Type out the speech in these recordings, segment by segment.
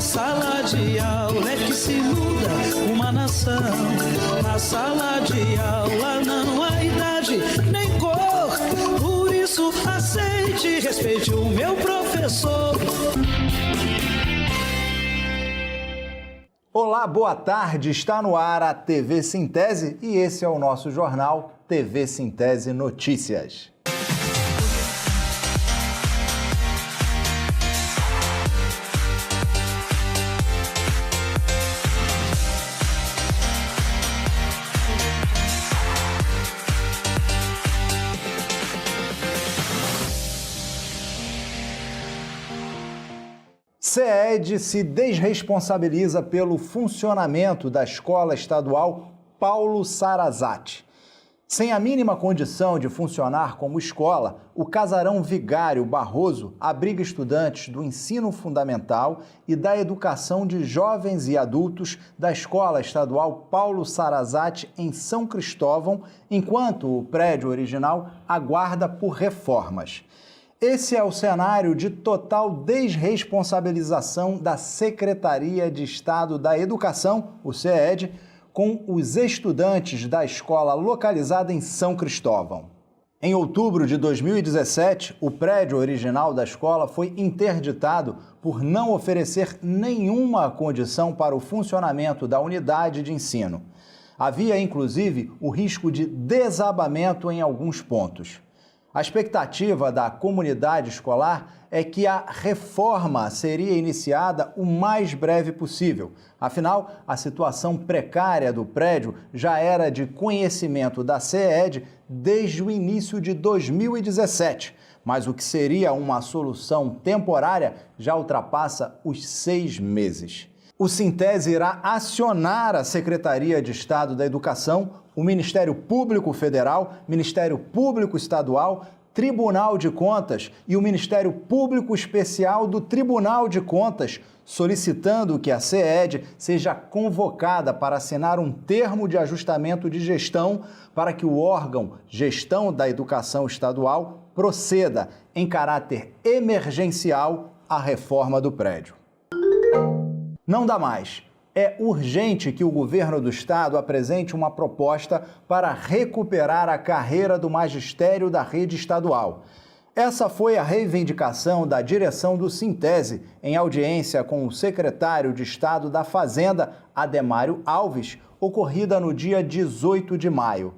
sala de aula é que se muda uma nação. Na sala de aula não há idade nem cor. Por isso aceite e respeite o meu professor. Olá, boa tarde. Está no ar a TV Sintese e esse é o nosso jornal TV Sintese Notícias. CED se desresponsabiliza pelo funcionamento da Escola Estadual Paulo Sarazate. Sem a mínima condição de funcionar como escola, o Casarão Vigário Barroso abriga estudantes do ensino fundamental e da educação de jovens e adultos da Escola Estadual Paulo Sarazate em São Cristóvão, enquanto o prédio original aguarda por reformas. Esse é o cenário de total desresponsabilização da Secretaria de Estado da Educação, o CED, com os estudantes da escola localizada em São Cristóvão. Em outubro de 2017, o prédio original da escola foi interditado por não oferecer nenhuma condição para o funcionamento da unidade de ensino. Havia, inclusive, o risco de desabamento em alguns pontos. A expectativa da comunidade escolar é que a reforma seria iniciada o mais breve possível. Afinal, a situação precária do prédio já era de conhecimento da CED desde o início de 2017, mas o que seria uma solução temporária já ultrapassa os 6 meses. O Sintese irá acionar a Secretaria de Estado da Educação, o Ministério Público Federal, Ministério Público Estadual, Tribunal de Contas e o Ministério Público Especial do Tribunal de Contas, solicitando que a CED seja convocada para assinar um termo de ajustamento de gestão para que o órgão Gestão da Educação Estadual proceda, em caráter emergencial, à reforma do prédio. Não dá mais. É urgente que o governo do estado apresente uma proposta para recuperar a carreira do magistério da rede estadual. Essa foi a reivindicação da direção do Sintese em audiência com o secretário de Estado da Fazenda, Ademário Alves, ocorrida no dia 18 de maio.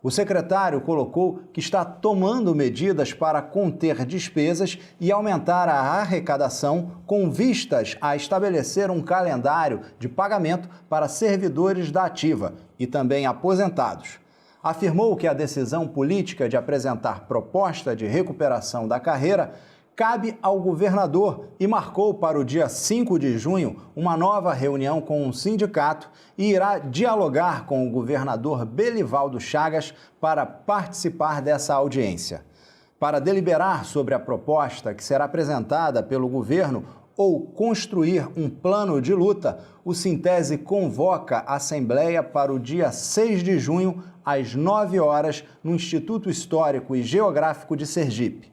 O secretário colocou que está tomando medidas para conter despesas e aumentar a arrecadação com vistas a estabelecer um calendário de pagamento para servidores da ativa e também aposentados. Afirmou que a decisão política de apresentar proposta de recuperação da carreira cabe ao governador e marcou para o dia 5 de junho uma nova reunião com o sindicato e irá dialogar com o governador Belivaldo Chagas para participar dessa audiência. Para deliberar sobre a proposta que será apresentada pelo governo ou construir um plano de luta, o Sintese convoca a Assembleia para o dia 6 de junho, às 9 horas, no Instituto Histórico e Geográfico de Sergipe.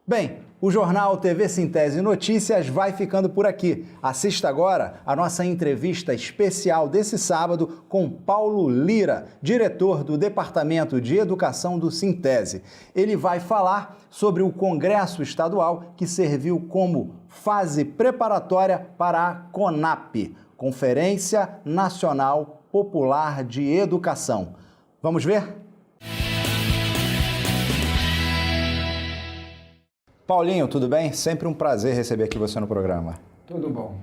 Bem, o jornal TV Sintese Notícias vai ficando por aqui. Assista agora a nossa entrevista especial desse sábado com Paulo Lira, diretor do Departamento de Educação do Sintese. Ele vai falar sobre o Congresso Estadual que serviu como fase preparatória para a CONAP, Conferência Nacional Popular de Educação. Vamos ver? Paulinho, tudo bem? Sempre um prazer receber aqui você no programa. Tudo bom.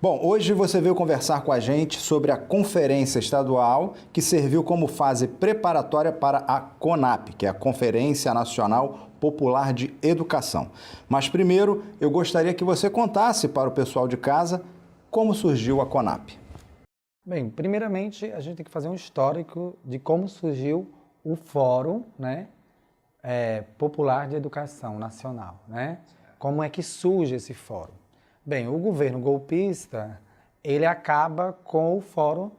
Bom, hoje você veio conversar com a gente sobre a Conferência Estadual que serviu como fase preparatória para a CONAP, que é a Conferência Nacional Popular de Educação. Mas primeiro, eu gostaria que você contasse para o pessoal de casa como surgiu a CONAP. Bem, primeiramente a gente tem que fazer um histórico de como surgiu o Fórum, Popular de Educação Nacional, Como é que surge esse fórum? Bem, o governo golpista, ele acaba com o fórum,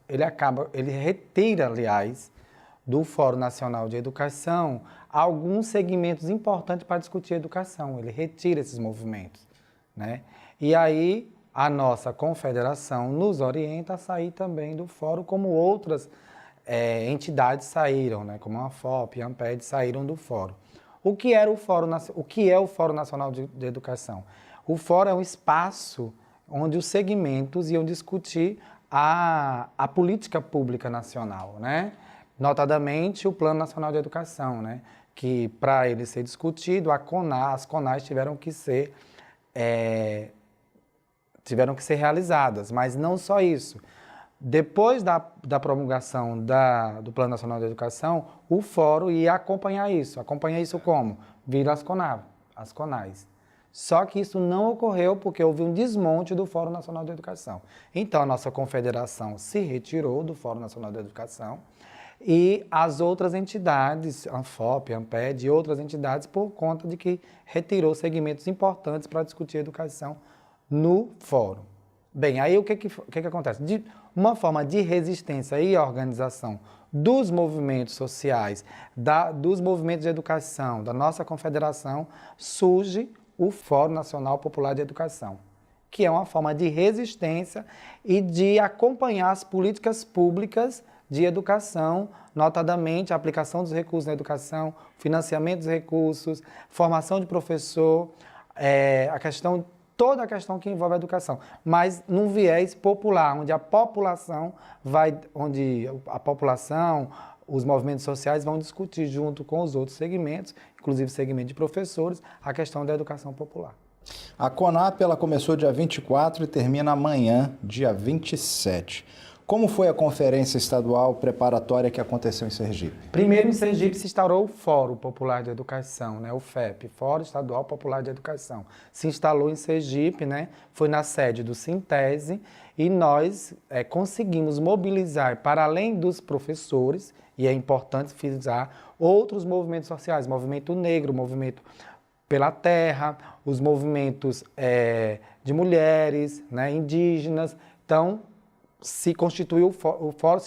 ele retira, aliás, do Fórum Nacional de Educação alguns segmentos importantes para discutir educação, ele retira esses movimentos, E aí a nossa confederação nos orienta a sair também do fórum, como outras entidades saíram, né? Como a FOP, a AMPED saíram do fórum. O que é o Fórum Nacional de Educação? O fórum é um espaço onde os segmentos iam discutir a política pública nacional, né? Notadamente o Plano Nacional de Educação, né? Que para ele ser discutido, as CONAs tiveram que ser realizadas, mas não só isso. Depois da promulgação do Plano Nacional de Educação, o fórum ia acompanhar isso. Acompanhar isso como? Viram as CONAs. Só que isso não ocorreu porque houve um desmonte do Fórum Nacional de Educação. Então, a nossa confederação se retirou do Fórum Nacional de Educação e as outras entidades, a FOP, a AMPED e outras entidades, por conta de que retirou segmentos importantes para discutir educação no fórum. Bem, aí o que acontece? De uma forma de resistência e organização dos movimentos sociais, dos movimentos de educação, da nossa confederação, surge o Fórum Nacional Popular de Educação, que é uma forma de resistência e de acompanhar as políticas públicas de educação, notadamente a aplicação dos recursos na educação, financiamento dos recursos, formação de professor, toda a questão que envolve a educação, mas num viés popular, onde a população, os movimentos sociais vão discutir junto com os outros segmentos, inclusive segmento de professores, a questão da educação popular. A CONAP ela começou dia 24 e termina amanhã, dia 27. Como foi a conferência estadual preparatória que aconteceu em Sergipe? Primeiro, em Sergipe, se instaurou o Fórum Popular de Educação, né? O FEP, Fórum Estadual Popular de Educação. Se instalou em Sergipe, né? Foi na sede do Sintese e nós conseguimos mobilizar, para além dos professores, e é importante frisar, outros movimentos sociais, movimento negro, movimento pela terra, os movimentos de mulheres, né? Indígenas. Então, se constituiu o fórum,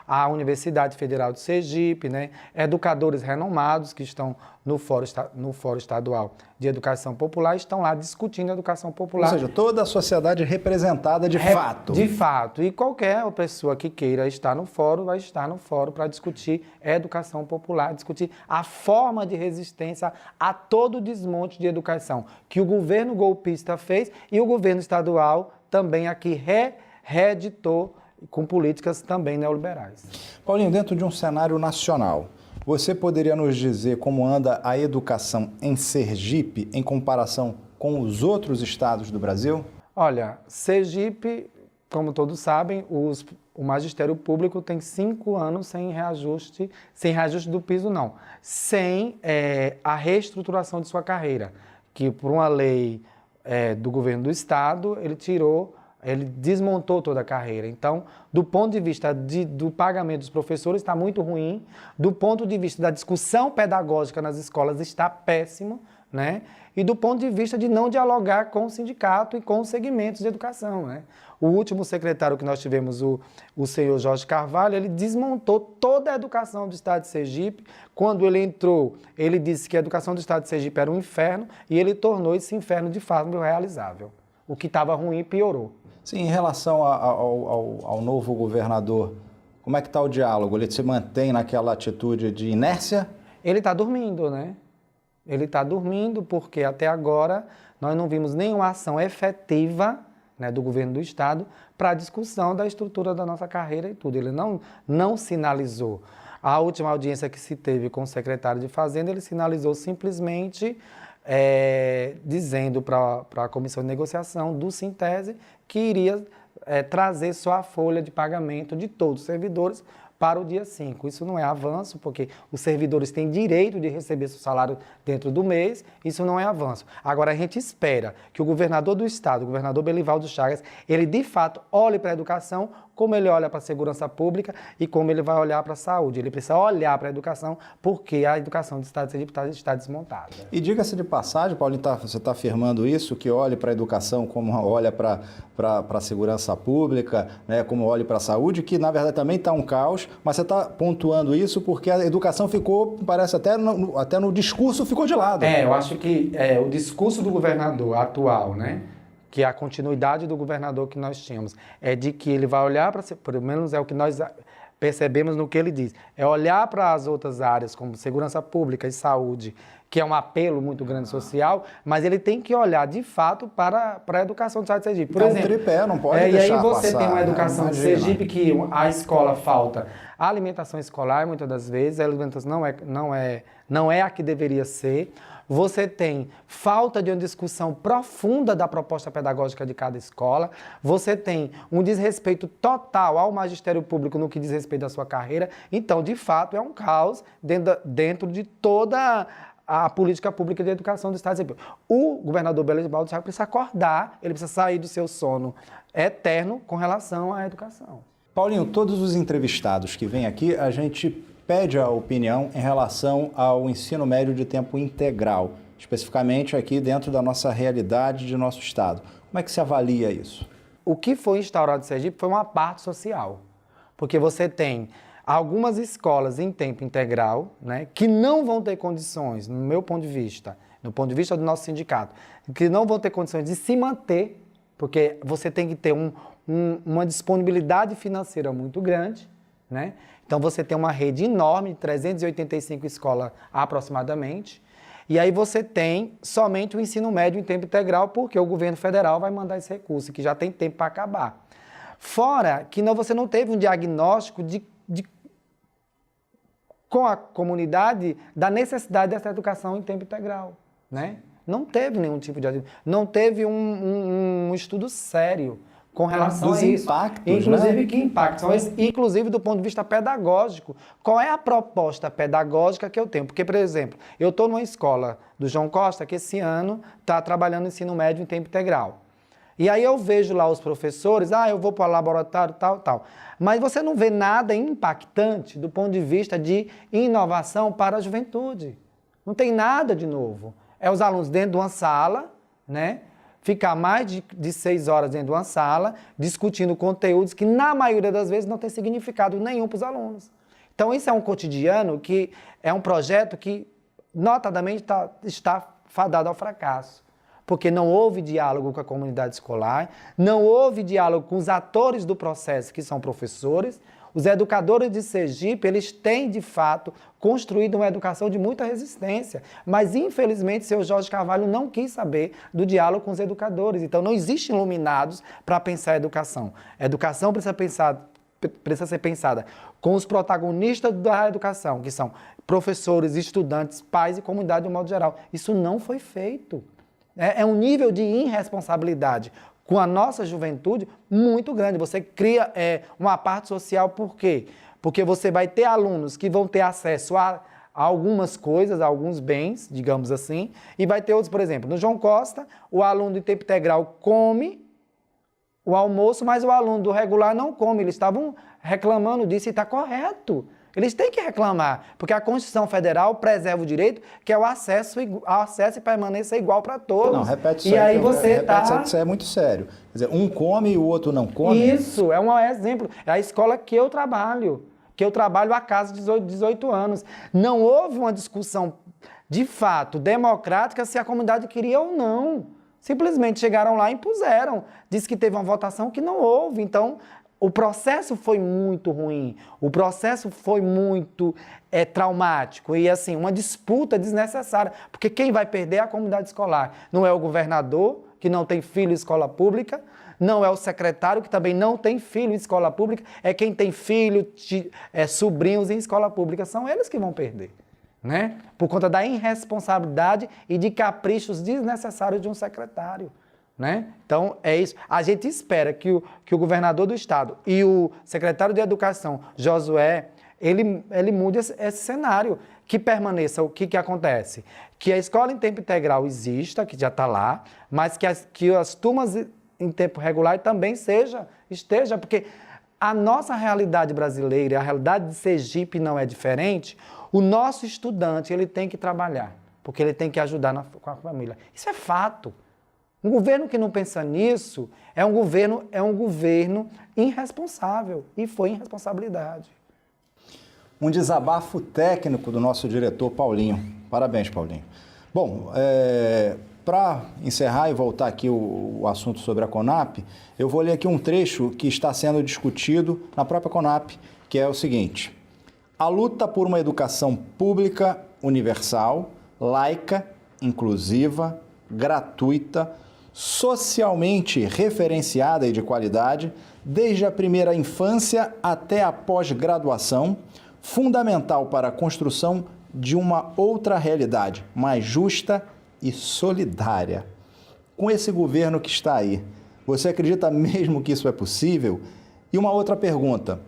a Universidade Federal de Sergipe, né? Educadores renomados que estão no fórum Estadual de Educação Popular estão lá discutindo a educação popular. Ou seja, toda a sociedade representada de fato. De fato. E qualquer pessoa que queira estar no fórum vai estar no fórum para discutir educação popular, discutir a forma de resistência a todo o desmonte de educação que o governo golpista fez e o governo estadual também aqui reeditou com políticas também neoliberais. Paulinho, dentro de um cenário nacional, você poderia nos dizer como anda a educação em Sergipe em comparação com os outros estados do Brasil? Olha, Sergipe, como todos sabem, o magistério público tem 5 anos sem reajuste do piso não, sem a reestruturação de sua carreira, que por uma lei do governo do estado, ele desmontou toda a carreira. Então, do ponto de vista do pagamento dos professores, está muito ruim. Do ponto de vista da discussão pedagógica nas escolas, está péssimo, né? E do ponto de vista de não dialogar com o sindicato e com os segmentos de educação, né? O último secretário que nós tivemos, o senhor Jorge Carvalho, ele desmontou toda a educação do estado de Sergipe. Quando ele entrou, ele disse que a educação do estado de Sergipe era um inferno e ele tornou esse inferno de fato realizável. O que estava ruim piorou. Sim, em relação ao novo governador, como é que está o diálogo? Ele se mantém naquela atitude de inércia? Ele está dormindo, né? Ele está dormindo porque até agora nós não vimos nenhuma ação efetiva, né, do governo do estado para a discussão da estrutura da nossa carreira e tudo. Ele não sinalizou. A última audiência que se teve com o secretário de Fazenda, ele sinalizou simplesmente dizendo para a comissão de negociação do Sintese que iria trazer só a folha de pagamento de todos os servidores para o dia 5. Isso não é avanço, porque os servidores têm direito de receber seu salário dentro do mês, isso não é avanço. Agora, a gente espera que o governador do estado, o governador Belivaldo Chagas, ele de fato olhe para a educação como ele olha para a segurança pública e como ele vai olhar para a saúde. Ele precisa olhar para a educação, porque a educação do estado de Sergipe está desmontada. E diga-se de passagem, Paulinho, você está afirmando isso, que olhe para a educação como olha para a segurança pública, né, como olhe para a saúde, que na verdade também está um caos, mas você está pontuando isso porque a educação ficou, parece até no discurso ficou de lado. Eu acho que o discurso do governador atual, né, que é a continuidade do governador que nós tínhamos, é de que ele vai olhar para, pelo menos é o que nós percebemos no que ele diz, é olhar para as outras áreas, como segurança pública e saúde, que é um apelo muito grande social, mas ele tem que olhar, de fato, para a educação do estado de Sergipe. Por exemplo, um tripé, não pode e deixar aí você passar, tem uma né? educação de Imagina. Sergipe que a escola falta. A alimentação escolar, muitas das vezes, a alimentação não é a que deveria ser. Você tem falta de uma discussão profunda da proposta pedagógica de cada escola. Você tem um desrespeito total ao magistério público no que diz respeito à sua carreira. Então, de fato, é um caos dentro de toda a política pública de educação do Estado de Sergipe. O governador Belivaldo Chagas precisa acordar, ele precisa sair do seu sono eterno com relação à educação. Paulinho, todos os entrevistados que vêm aqui, a gente pede a opinião em relação ao ensino médio de tempo integral, especificamente aqui dentro da nossa realidade de nosso estado. Como é que se avalia isso? O que foi instaurado em Sergipe foi uma parte social, porque você tem algumas escolas em tempo integral, né, que não vão ter condições, no meu ponto de vista, no ponto de vista do nosso sindicato, que não vão ter condições de se manter, porque você tem que ter uma disponibilidade financeira muito grande, né? Então você tem uma rede enorme, 385 escolas aproximadamente, e aí você tem somente o ensino médio em tempo integral, porque o governo federal vai mandar esse recurso, que já tem tempo para acabar. Fora que você não teve um diagnóstico com a comunidade da necessidade dessa educação em tempo integral, né? Não teve nenhum tipo de... Não teve um estudo sério com relação a isso. Impactos, inclusive, né? que impactos são esses? Inclusive, do ponto de vista pedagógico. Qual é a proposta pedagógica que eu tenho? Porque, por exemplo, eu estou numa escola do João Costa que esse ano está trabalhando no ensino médio em tempo integral. E aí eu vejo lá os professores, eu vou para o laboratório, tal. Mas você não vê nada impactante do ponto de vista de inovação para a juventude. Não tem nada de novo. É os alunos dentro de uma sala, né? Ficar mais de 6 horas dentro de uma sala, discutindo conteúdos que, na maioria das vezes, não tem significado nenhum para os alunos. Então, isso é um cotidiano que é um projeto que, notadamente, está fadado ao fracasso. Porque não houve diálogo com a comunidade escolar, não houve diálogo com os atores do processo, que são professores. Os educadores de Sergipe, eles têm, de fato, construído uma educação de muita resistência. Mas, infelizmente, seu Jorge Carvalho não quis saber do diálogo com os educadores. Então, não existem iluminados para pensar a educação. A educação precisa ser pensada com os protagonistas da educação, que são professores, estudantes, pais e comunidade de um modo geral. Isso não foi feito. É um nível de irresponsabilidade com a nossa juventude muito grande. Você cria uma parte social, por quê? Porque você vai ter alunos que vão ter acesso a algumas coisas, a alguns bens, digamos assim, e vai ter outros, por exemplo, no João Costa, o aluno de tempo integral come o almoço, mas o aluno do regular não come. Eles estavam reclamando disso e está correto. Eles têm que reclamar, porque a Constituição Federal preserva o direito, que é o acesso e permanência igual para todos. Não, repete isso e aí. Isso é muito sério. Quer dizer, um come e o outro não come. Isso, é um exemplo. É a escola que eu trabalho há quase 18 anos. Não houve uma discussão, de fato, democrática se a comunidade queria ou não. Simplesmente chegaram lá e impuseram. Diz que teve uma votação que não houve. Então, o processo foi muito ruim, o processo foi muito traumático e, assim, uma disputa desnecessária, porque quem vai perder é a comunidade escolar. Não é o governador, que não tem filho em escola pública, não é o secretário, que também não tem filho em escola pública, é quem tem filho, sobrinhos em escola pública, são eles que vão perder, né? Por conta da irresponsabilidade e de caprichos desnecessários de um secretário. Né? Então, é isso. A gente espera que o governador do estado e o secretário de Educação, Josué, ele mude esse cenário, que permaneça. O que acontece? Que a escola em tempo integral exista, que já está lá, mas que as turmas em tempo regular também esteja, porque a nossa realidade brasileira, a realidade de Sergipe não é diferente. O nosso estudante, ele tem que trabalhar, porque ele tem que ajudar com a família. Isso é fato. Um governo que não pensa nisso é um governo irresponsável, e foi irresponsabilidade. Um desabafo técnico do nosso diretor Paulinho. Parabéns, Paulinho. Bom, para encerrar e voltar aqui o assunto sobre a CONAP, eu vou ler aqui um trecho que está sendo discutido na própria CONAP, que é o seguinte: a luta por uma educação pública, universal, laica, inclusiva, gratuita, socialmente referenciada e de qualidade, desde a primeira infância até a pós-graduação, fundamental para a construção de uma outra realidade, mais justa e solidária. Com esse governo que está aí, você acredita mesmo que isso é possível? E uma outra pergunta: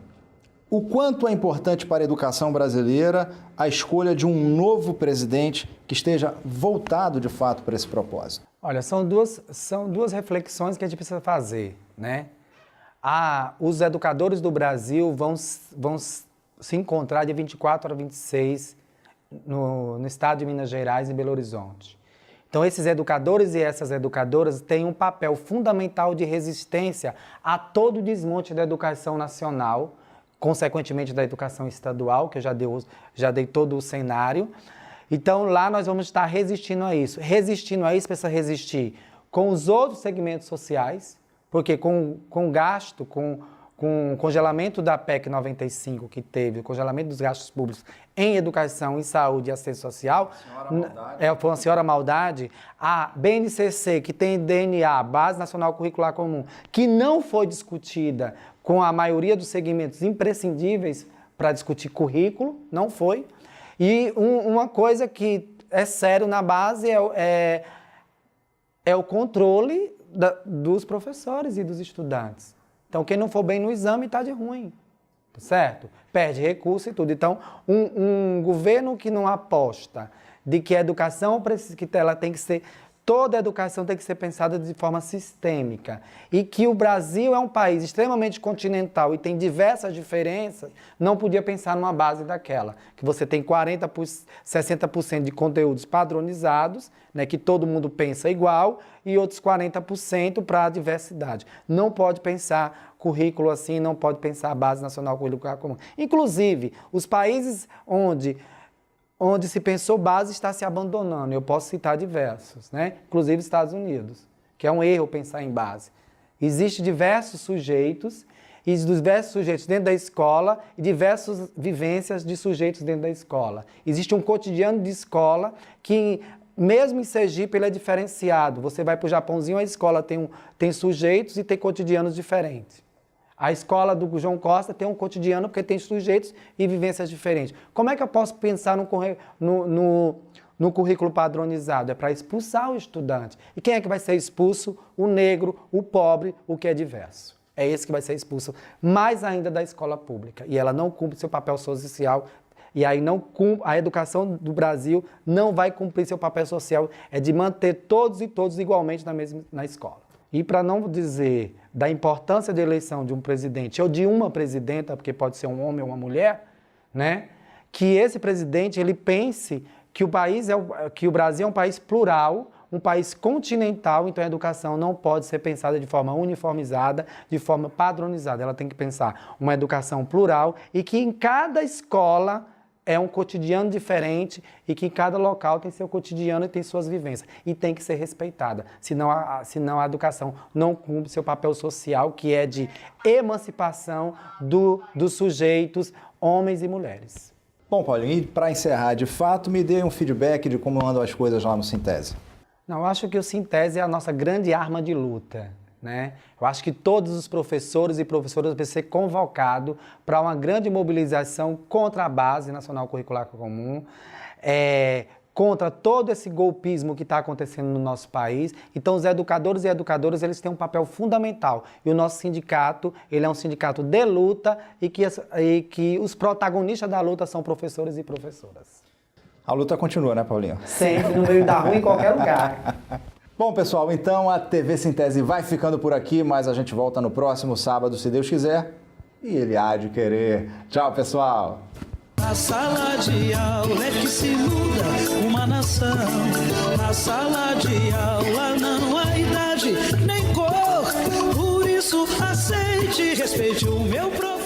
o quanto é importante para a educação brasileira a escolha de um novo presidente que esteja voltado de fato para esse propósito? Olha, são duas reflexões que a gente precisa fazer, né? Os educadores do Brasil vão se encontrar de 24 a 26 no estado de Minas Gerais, em Belo Horizonte. Então, esses educadores e essas educadoras têm um papel fundamental de resistência a todo o desmonte da educação nacional, consequentemente da educação estadual, que eu já dei todo o cenário. Então, lá nós vamos estar resistindo a isso. Resistindo a isso, precisa resistir com os outros segmentos sociais, porque com o gasto, com o congelamento da PEC 95 que teve, o congelamento dos gastos públicos em educação, em saúde e assistência social, foi uma senhora maldade. A BNCC, que tem DNA, Base Nacional Curricular Comum, que não foi discutida com a maioria dos segmentos imprescindíveis para discutir currículo, não foi. E uma coisa que é sério na base é o controle dos professores e dos estudantes. Então, quem não for bem no exame está de ruim, certo? Perde recurso e tudo. Então, um governo que não aposta de que a educação ela tem que ser... Toda a educação tem que ser pensada de forma sistêmica. E que o Brasil é um país extremamente continental e tem diversas diferenças, não podia pensar numa base daquela. Que você tem 60% de conteúdos padronizados, né, que todo mundo pensa igual, e outros 40% para a diversidade. Não pode pensar currículo assim, não pode pensar a Base Nacional Curricular Comum. Inclusive, os países onde se pensou base está se abandonando. Eu posso citar diversos, né? Inclusive Estados Unidos, que é um erro pensar em base. Existem diversos sujeitos, e diversos sujeitos dentro da escola, e diversas vivências de sujeitos dentro da escola. Existe um cotidiano de escola que, mesmo em Sergipe, ele é diferenciado. Você vai para o Japãozinho, a escola tem sujeitos e tem cotidianos diferentes. A escola do João Costa tem um cotidiano porque tem sujeitos e vivências diferentes. Como é que eu posso pensar no currículo padronizado? É para expulsar o estudante. E quem é que vai ser expulso? O negro, o pobre, o que é diverso. É esse que vai ser expulso mais ainda da escola pública. E ela não cumpre seu papel social. E aí a educação do Brasil não vai cumprir seu papel social, é de manter todos e todos igualmente na escola. E para não dizer da importância da eleição de um presidente ou de uma presidenta, porque pode ser um homem ou uma mulher, né? Que esse presidente ele pense que o Brasil é um país plural, um país continental, então a educação não pode ser pensada de forma uniformizada, de forma padronizada. Ela tem que pensar uma educação plural e que em cada escola é um cotidiano diferente e que cada local tem seu cotidiano e tem suas vivências. E tem que ser respeitada, senão a educação não cumpre seu papel social, que é de emancipação dos sujeitos, homens e mulheres. Bom, Paulinho, e para encerrar, de fato, me dê um feedback de como andam as coisas lá no Sintese. Não, eu acho que o Sintese é a nossa grande arma de luta, né? Eu acho que todos os professores e professoras devem ser convocados para uma grande mobilização contra a Base Nacional Curricular Comum, contra todo esse golpismo que está acontecendo no nosso país. Então, os educadores e educadoras, eles têm um papel fundamental. E o nosso sindicato, ele é um sindicato de luta e que os protagonistas da luta são professores e professoras. A luta continua, né, Paulinho? Sempre, no meio da rua, em qualquer lugar. Bom, pessoal, então a TV Sintese vai ficando por aqui, mas a gente volta no próximo sábado, se Deus quiser. E ele há de querer. Tchau, pessoal! Na sala de aula é que se muda uma nação. Na sala de aula não há idade nem cor. Por isso aceite e respeite o meu professor.